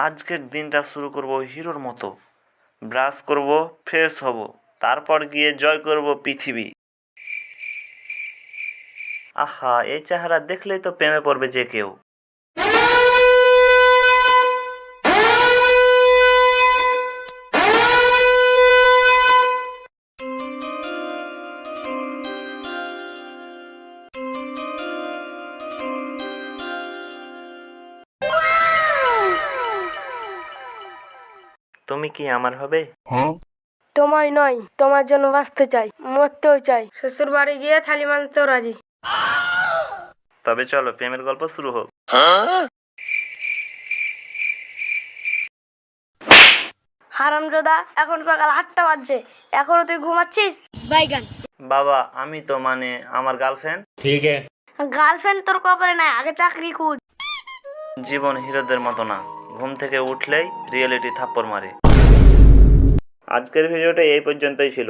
আজকের দিনটা শুরু করব হিরোর মতো। ব্রাশ করব, ফ্রেশ হব, তারপর গিয়ে জয় করব পৃথিবী। আহা, এই চেহারা দেখলেই তো প্রেমে পড়বে যে কেউ। তুমি কি আমার হবে? তোমায় নয়, তোমার জন্য বাঁচতে চাই, মরতেও চাই, শ্বশুর বাড়ি গিয়ে থালি মানতেও রাজি। তবে চলো প্রেমের গল্প শুরু হোক। হারামজাদা, এখন সকাল 8টা বাজছে, এখনো তুই ঘুমাচ্ছিস? বাইগান। বাবা, আমি তো মানে আমার গার্লফ্রেন্ড। গার্লফ্রেন্ড তোর কপালে নাই, আগে চাকরি খুঁজ। জীবন হিরোদের মতো না, ঘুম থেকে উঠলেই রিয়েলিটি থাপ্পড় মারে। আজকের ভিডিওটা এই পর্যন্তই ছিল।